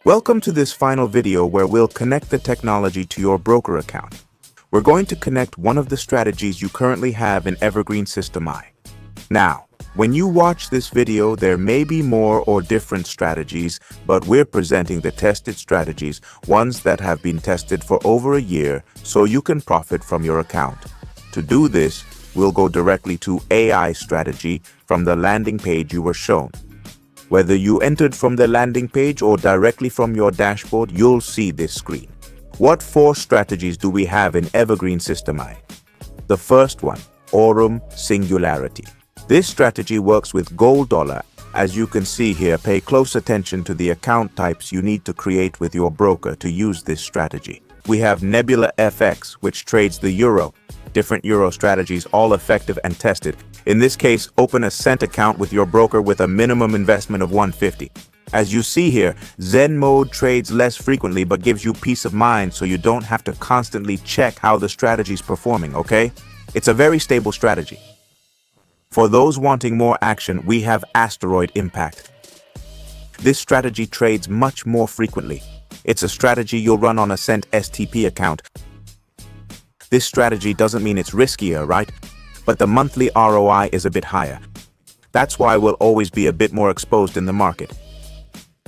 Welcome to this final video where we'll connect the technology to your broker account. We're going to connect one of the strategies you currently have in Evergreen System AI. Now, when you watch this video, there may be more or different strategies, but we're presenting the tested strategies, ones that have been tested for over a year, so you can profit from your account. To do this, we'll go directly to AI strategy from the landing page you were shown. Whether you entered from the landing page or directly from your dashboard, you'll see this screen. What 4 strategies do we have in Evergreen System AI? The first one, Aurum Singularity. This strategy works with gold dollar. As you can see here, pay close attention to the account types you need to create with your broker to use this strategy. We have Nebula FX, which trades the euro. Different euro strategies, all effective and tested. In this case, open a cent account with your broker with a minimum investment of $150. As you see here, Zen mode trades less frequently but gives you peace of mind so you don't have to constantly check how the strategy is performing, okay? It's a very stable strategy. For those wanting more action, we have Asteroid Impact. This strategy trades much more frequently. It's a strategy you'll run on a cent STP account. This strategy doesn't mean it's riskier, right? But the monthly ROI is a bit higher. That's why we'll always be a bit more exposed in the market.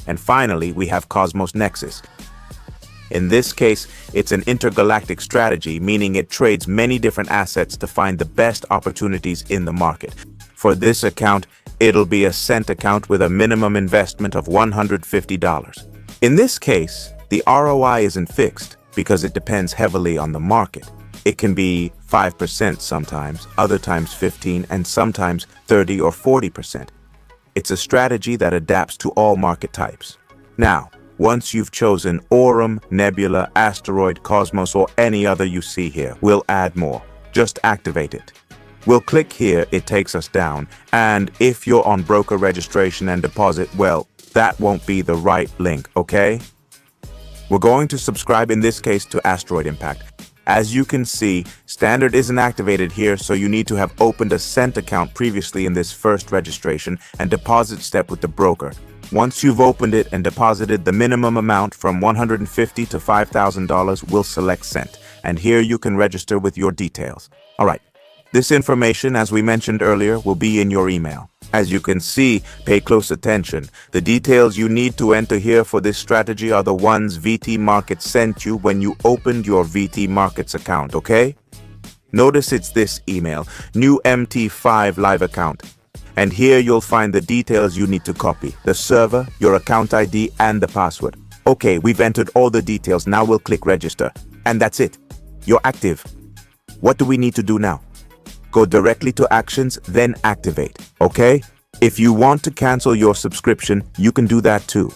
And finally, we have Cosmos Nexus. In this case, it's an intergalactic strategy, meaning it trades many different assets to find the best opportunities in the market. For this account, it'll be a cent account with a minimum investment of $150. In this case, the ROI isn't fixed because it depends heavily on the market. It can be 5% sometimes, other times 15%, and sometimes 30 or 40%. It's a strategy that adapts to all market types. Now, once you've chosen Aurum, Nebula, Asteroid, Cosmos, or any other you see here, we'll add more. Just activate it. We'll click here, it takes us down, and if you're on broker registration and deposit, well, that won't be the right link, okay? We're going to subscribe in this case to Asteroid Impact. As you can see, standard isn't activated here, so you need to have opened a cent account previously in this first registration and deposit step with the broker. Once you've opened it and deposited the minimum amount from $150 to $5,000, we'll select cent. And here you can register with your details. All right. This information, as we mentioned earlier, will be in your email. As you can see, pay close attention. The details you need to enter here for this strategy are the ones VT Markets sent you when you opened your VT Markets account, okay? Notice it's this email, new MT5 live account. And here you'll find the details you need to copy, the server, your account ID, and the password. Okay, we've entered all the details. Now we'll click register. And that's it. You're active. What do we need to do now? Go directly to actions, then activate, okay? If you want to cancel your subscription, you can do that too.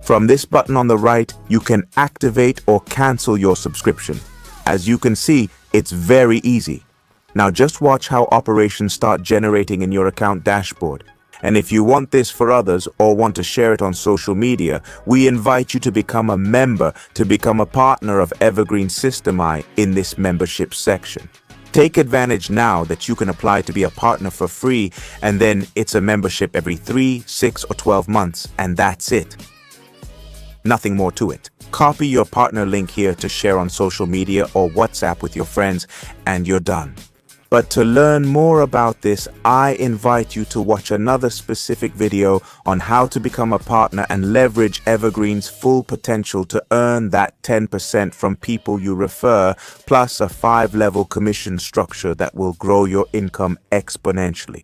From this button on the right, you can activate or cancel your subscription. As you can see, it's very easy. Now just watch how operations start generating in your account dashboard. And if you want this for others or want to share it on social media, we invite you to become a member, to become a partner of Evergreen System AI in this membership section. Take advantage now that you can apply to be a partner for free, and then it's a membership every 3, 6, or 12 months, and that's it. Nothing more to it. Copy your partner link here to share on social media or WhatsApp with your friends, and you're done. But to learn more about this, I invite you to watch another specific video on how to become a partner and leverage Evergreen's full potential to earn that 10% from people you refer, plus a 5-level commission structure that will grow your income exponentially.